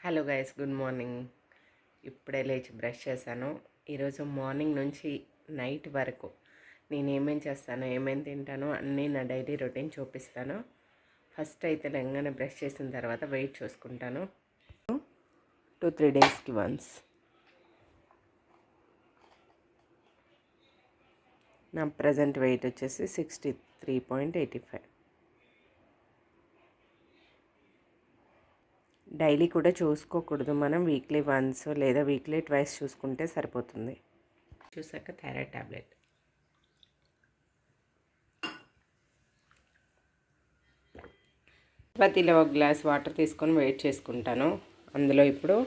Hello guys, good morning. ఇప్పుడే లేచి brush చేశాను. ఈరోజు మార్నింగ్ నుంచి నైట్ వరకు నేను ఏమేమి చేస్తాను, ఏమేమి తింటాను అన్నీ నా డైలీ రొటీన్ చూపిస్తాను. ఫస్ట్ అయితే లెంగానే బ్రష్ చేసిన తర్వాత వెయిట్ చూసుకుంటాను 2-3 డేస్కి వన్స్. నా ప్రజెంట్ వెయిట్ వచ్చేసి 63.85. డైలీ కూడా చూసుకోకూడదు, మనం వీక్లీ వన్స్ లేదా వీక్లీ ట్వైస్ చూసుకుంటే సరిపోతుంది. చూసాక థైరాయిడ్ ట్యాబ్లెట్. చపాతీలో ఒక గ్లాస్ వాటర్ తీసుకొని వెయిట్ చేసుకుంటాను. అందులో ఇప్పుడు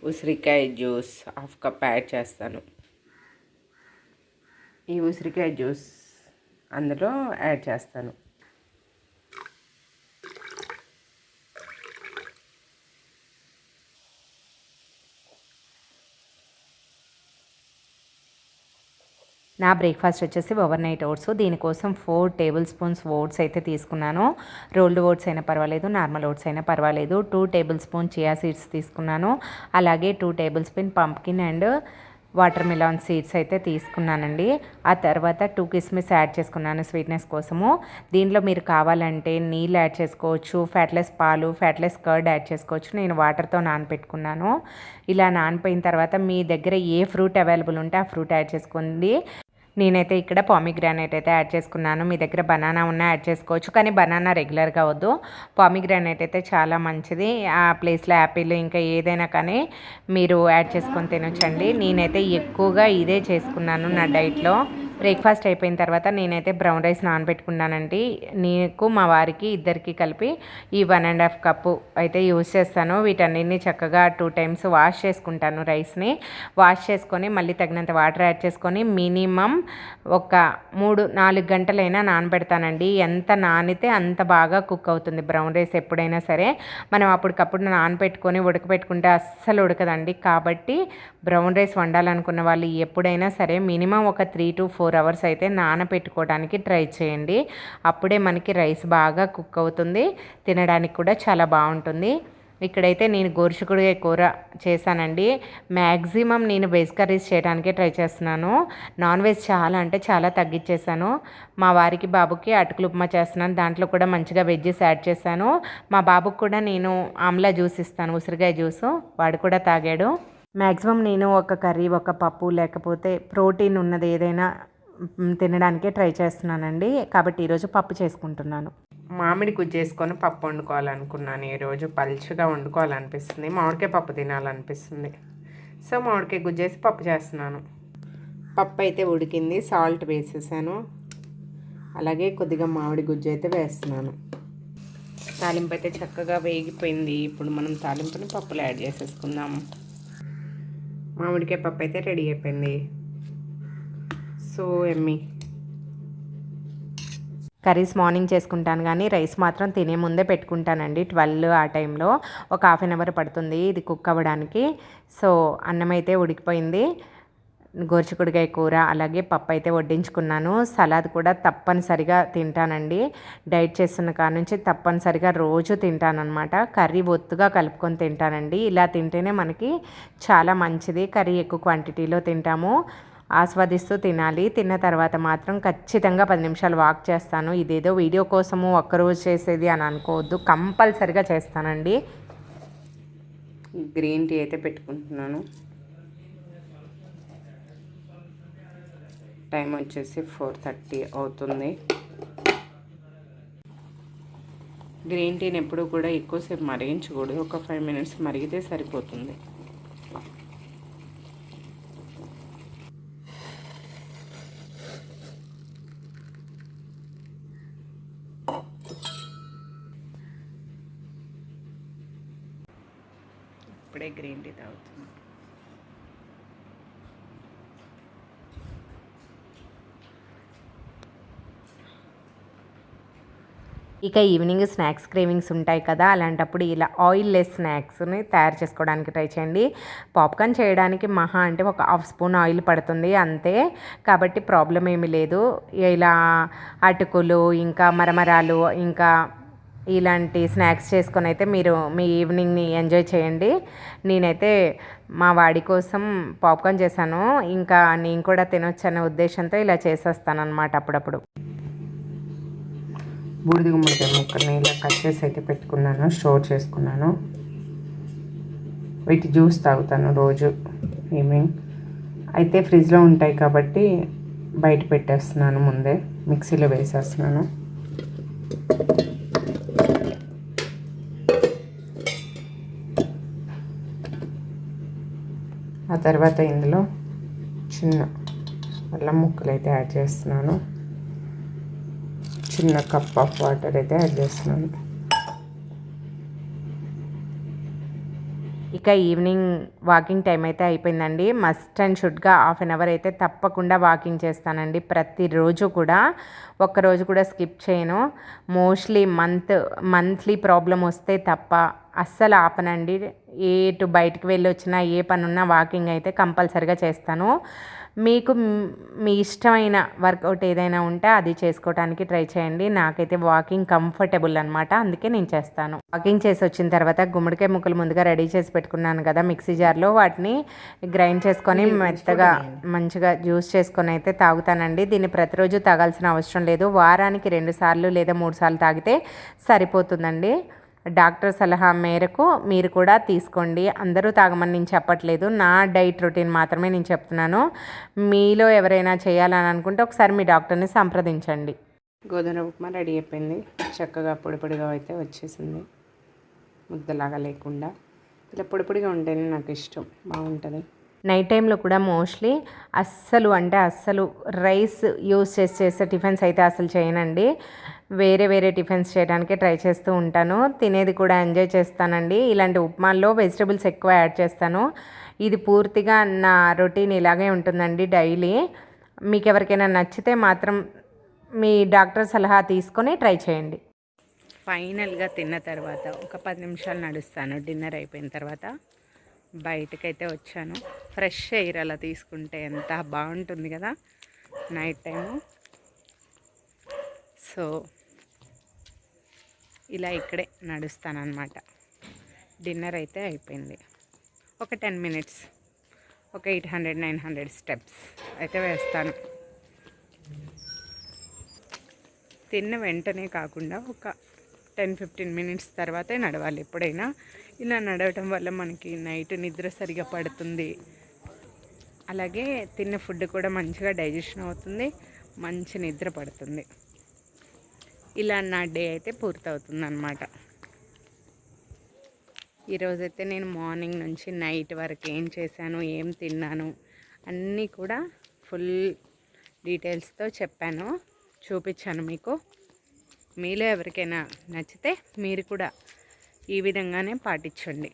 ఉసిరికాయ జ్యూస్ 1/2 కప్ యాడ్ చేస్తాను. ఈ ఉసిరికాయ జ్యూస్ అందులో యాడ్ చేస్తాను. నా బ్రేక్ఫాస్ట్ వచ్చేసి ఓవర్ నైట్ ఓట్స్. దీనికోసం 4 టేబుల్ స్పూన్స్ ఓట్స్ అయితే తీసుకున్నాను. రోల్డ్ ఓట్స్ అయినా పర్వాలేదు, నార్మల్ ఓట్స్ అయినా పర్వాలేదు. 2 టేబుల్ స్పూన్ చియా సీడ్స్ తీసుకున్నాను. అలాగే 2 tablespoon pumpkin and watermelon seeds అయితే తీసుకున్నానండి. ఆ తర్వాత 2 కిస్మిస్ యాడ్ చేసుకున్నాను స్వీట్నెస్ కోసము. దీంట్లో మీరు కావాలంటే నీళ్ళు యాడ్ చేసుకోవచ్చు, ఫ్యాట్లెస్ పాలు, ఫ్యాట్లెస్ కర్డ్ యాడ్ చేసుకోవచ్చు. నేను వాటర్తో నానపెట్టుకున్నాను. ఇలా నానిపోయిన తర్వాత మీ దగ్గర ఏ ఫ్రూట్ అవైలబుల్ ఉంటే ఆ ఫ్రూట్ యాడ్ చేసుకోండి. నేనైతే ఇక్కడ పామిగ్రానైట్ అయితే యాడ్ చేసుకున్నాను. మీ దగ్గర బనానా ఉన్నా యాడ్ చేసుకోవచ్చు, కానీ బనానా రెగ్యులర్గా వద్దు. పామిగ్రానైట్ అయితే చాలా మంచిది. ఆ ప్లేస్లో యాపిల్ ఇంకా ఏదైనా కానీ మీరు యాడ్ చేసుకొని తినొచ్చండి. నేనైతే ఎక్కువగా ఇదే చేసుకున్నాను నా డైట్లో. బ్రేక్ఫాస్ట్ అయిపోయిన తర్వాత నేనైతే బ్రౌన్ రైస్ నానబెట్టుకున్నానండి. నీకు మా వారికి ఇద్దరికి కలిపి ఈ 1.5 కప్పు అయితే యూజ్ చేస్తాను. వీటన్నిటిని చక్కగా 2 టైమ్స్ వాష్ చేసుకుంటాను. రైస్ని వాష్ చేసుకొని మళ్ళీ తగినంత వాటర్ యాడ్ చేసుకొని మినిమం ఒక 3-4 గంటలైనా నానబెడతానండి. ఎంత నానితే అంత బాగా కుక్ అవుతుంది బ్రౌన్ రైస్ ఎప్పుడైనా సరే. మనం అప్పటికప్పుడు నానబెట్టుకొని ఉడకబెట్టుకుంటే అస్సలు ఉడకదండి. కాబట్టి బ్రౌన్ రైస్ వండాలనుకున్న వాళ్ళు ఎప్పుడైనా సరే మినిమం ఒక 3-4 అవర్స్ అయితే నానబెట్టుకోవడానికి ట్రై చేయండి. అప్పుడే మనకి రైస్ బాగా కుక్ అవుతుంది, తినడానికి కూడా చాలా బాగుంటుంది. ఇక్కడైతే నేను గోరుచిక్కుడుకాయ కూర చేశానండి. మ్యాక్సిమం నేను వెజ్ కర్రీస్ చేయడానికే ట్రై చేస్తున్నాను. నాన్ వెజ్ చాలా అంటే చాలా తగ్గించేసాను. మా వారికి బాబుకి అటుకులు ఉప్మా చేస్తున్నాను. దాంట్లో కూడా మంచిగా వెజ్జెస్ యాడ్ చేశాను. మా బాబుకి కూడా నేను ఆమ్లా జ్యూస్ ఇస్తాను, ఉసిరికాయ జ్యూసు. వాడు కూడా తాగాడు. మ్యాక్సిమం నేను ఒక కర్రీ, ఒక పప్పు, లేకపోతే ప్రోటీన్ ఉన్నది ఏదైనా తినడానికే ట్రై చేస్తున్నానండి. కాబట్టి ఈరోజు పప్పు చేసుకుంటున్నాను. మామిడి గుజ్జేసుకొని పప్పు వండుకోవాలనుకున్నాను. ఈరోజు పలుచగా వండుకోవాలనిపిస్తుంది, మామిడికాయ పప్పు తినాలనిపిస్తుంది. సో మామిడికాయ గుజ్జేసి పప్పు చేస్తున్నాను. పప్పు అయితే ఉడికింది, సాల్ట్ వేసేసాను. అలాగే కొద్దిగా మామిడి గుజ్జు అయితే వేస్తున్నాను. తాలింపు అయితే చక్కగా వేగిపోయింది. ఇప్పుడు మనం తాలింపుని పప్పులో యాడ్ చేసేసుకుందాం. మామిడికాయ పప్పు అయితే రెడీ అయిపోయింది. So Emmy. కర్రీస్ మార్నింగ్ చేసుకుంటాను, కానీ రైస్ మాత్రం తినే ముందే పెట్టుకుంటానండి. 12 ఆ టైంలో ఒక 1/2 అవర్ పడుతుంది ఇది కుక్ అవ్వడానికి. సో అన్నం అయితే ఉడికిపోయింది. గోరుచిక్కుడుకాయ కూర అలాగే పప్పు అయితే వడ్డించుకున్నాను. సలాద్ కూడా తప్పనిసరిగా తింటానండి. డైట్ చేస్తున్న కాడ నుంచి తప్పనిసరిగా రోజు తింటానన్నమాట. కర్రీ ఒత్తుగా కలుపుకొని తింటానండి. ఇలా తింటేనే మనకి చాలా మంచిది. కర్రీ ఎక్కువ క్వాంటిటీలో తింటాము, ఆస్వాదిస్తూ తినాలి. తిన్న తర్వాత మాత్రం ఖచ్చితంగా 10 నిమిషాలు వాక్ చేస్తాను. ఇదేదో వీడియో కోసము ఒక్కరోజు చేసేది అని అనుకోవద్దు, కంపల్సరిగా చేస్తానండి. గ్రీన్ టీ అయితే పెట్టుకుంటున్నాను. టైం వచ్చేసి 4:30 అవుతుంది. గ్రీన్ టీని ఎప్పుడు కూడా ఎక్కువసేపు మరిగించకూడదు, ఒక 5 మినిట్స్ మరిగితే సరిపోతుంది. ఇప్పుడే గ్రీన్ టీ తాగుతుంది. ఇక ఈవినింగ్ స్నాక్స్ క్రేవింగ్స్ ఉంటాయి కదా, అలాంటప్పుడు ఇలా ఆయిల్ లెస్ స్నాక్స్ని తయారు చేసుకోవడానికి ట్రై చేయండి. పాప్కార్న్ చేయడానికి మహా అంటే ఒక 1/2 స్పూన్ ఆయిల్ పడుతుంది అంతే. కాబట్టి ప్రాబ్లం ఏమీ లేదు. ఇలా అటుకులు, ఇంకా మరమరాలు, ఇంకా ఇలాంటి స్నాక్స్ చేసుకొని అయితే మీరు మీ ఈవినింగ్ని ఎంజాయ్ చేయండి. నేనైతే మా వాడి కోసం పాప్కార్న్ చేశాను, ఇంకా నేను కూడా తినొచ్చు అనే ఉద్దేశంతో ఇలా చేసేస్తాను అనమాట అప్పుడప్పుడు. బూడిద గుమ్మడికాయ ముక్కల్ని ఇలా కట్ చేసి అయితే పెట్టుకున్నాను, స్టోర్ చేసుకున్నాను. వీటి జ్యూస్ తాగుతాను రోజు ఈవినింగ్. అయితే ఫ్రిడ్జ్లో ఉంటాయి కాబట్టి బయట పెట్టేస్తున్నాను, ముందే మిక్సీలో వేసేస్తున్నాను. ఆ తర్వాత ఇందులో చిన్న అల్లం ముక్కలు అయితే యాడ్ చేస్తున్నాను. చిన్న కప్ ఆఫ్ వాటర్ అయితే యాడ్ చేస్తున్నాను. ఇక ఈవినింగ్ వాకింగ్ టైం అయితే అయిపోయిందండి. మస్ట్ అండ్ షుడ్గా 1/2 అవర్ అయితే తప్పకుండా వాకింగ్ చేస్తానండి ప్రతిరోజు కూడా. ఒక్కరోజు కూడా స్కిప్ చేయను. మోస్ట్లీ మంత్లీ ప్రాబ్లం వస్తే తప్ప అస్సలు ఆపనండి. ఎటు బయటికి వెళ్ళి వచ్చినా ఏ పని ఉన్నా వాకింగ్ అయితే కంపల్సరిగా చేస్తాను. మీకు మీ ఇష్టమైన వర్కౌట్ ఏదైనా ఉంటే అది చేసుకోవడానికి ట్రై చేయండి. నాకైతే వాకింగ్ కంఫర్టబుల్ అనమాట, అందుకే నేను చేస్తాను. వాకింగ్ చేసి వచ్చిన తర్వాత గుమ్మడికాయ ముక్కలు ముందుగా రెడీ చేసి పెట్టుకున్నాను కదా మిక్సీ జార్లో, వాటిని గ్రైండ్ చేసుకొని మెత్తగా మంచిగా జ్యూస్ చేసుకొని అయితే తాగుతానండి. దీన్ని ప్రతిరోజు తాగాల్సిన అవసరం లేదు. వారానికి 2 సార్లు లేదా 3 సార్లు తాగితే సరిపోతుందండి. డాక్టర్ సలహా మేరకు మీరు కూడా తీసుకోండి. అందరూ తాగమని నేను చెప్పట్లేదు, నా డైట్ రొటీన్ మాత్రమే నేను చెప్తున్నాను. మీలో ఎవరైనా చేయాలని అనుకుంటే ఒకసారి మీ డాక్టర్ని సంప్రదించండి. గోధుమ ఉప్మా రెడీ అయిపోయింది. చక్కగా పొడి పొడిగా అయితే వచ్చేసింది, ముద్దలాగా లేకుండా. ఇలా పొడి పొడిగా ఉంటేనే నాకు ఇష్టం, బాగుంటుంది. నైట్ టైంలో కూడా మోస్ట్లీ అస్సలు రైస్ యూస్ చేసే టిఫిన్స్ అయితే అసలు చేయనండి. వేరే టిఫిన్స్ చేయడానికే ట్రై చేస్తూ ఉంటాను. తినేది కూడా ఎంజాయ్ చేస్తానండి. ఇలాంటి ఉప్మాల్లో వెజిటబుల్స్ ఎక్కువ యాడ్ చేస్తాను. ఇది పూర్తిగా నా రొటీన్ ఇలాగే ఉంటుందండి డైలీ. మీకు ఎవరికైనా నచ్చితే మాత్రం మీ డాక్టర్ సలహా తీసుకొని ట్రై చేయండి. ఫైనల్గా తిన్న తర్వాత ఒక 10 నిమిషాలు నడుస్తాను. డిన్నర్ అయిపోయిన తర్వాత బయటకైతే వచ్చాను. ఫ్రెష్ ఎయిర్ అలా తీసుకుంటే ఎంత బాగుంటుంది కదా నైట్ టైము. సో ఇలా ఇక్కడే నడుస్తాను అన్నమాట. డిన్నర్ అయితే అయిపోయింది. ఒక 10 మినిట్స్, ఒక 800-900 స్టెప్స్ అయితే వేస్తాను. తిన్న వెంటనే కాకుండా ఒక 10-15 మినిట్స్ తర్వాతే నడవాలి ఎప్పుడైనా. ఇలా నడవటం వల్ల మనకి నైట్ నిద్ర సరిగా పడుతుంది. అలాగే తిన్న ఫుడ్ కూడా మంచిగా డైజెషన్ అవుతుంది, మంచి నిద్ర పడుతుంది. ఇలా నా డే అయితే పూర్తవుతుంది అన్నమాట. ఈరోజైతే నేను మార్నింగ్ నుంచి నైట్ వరకు ఏం చేశాను, ఏం తిన్నాను అన్నీ కూడా ఫుల్ డీటెయిల్స్తో చెప్పాను, చూపించాను మీకు. మీలో ఎవరికైనా నచ్చితే మీరు కూడా ఈ విధంగానే పాటించండి.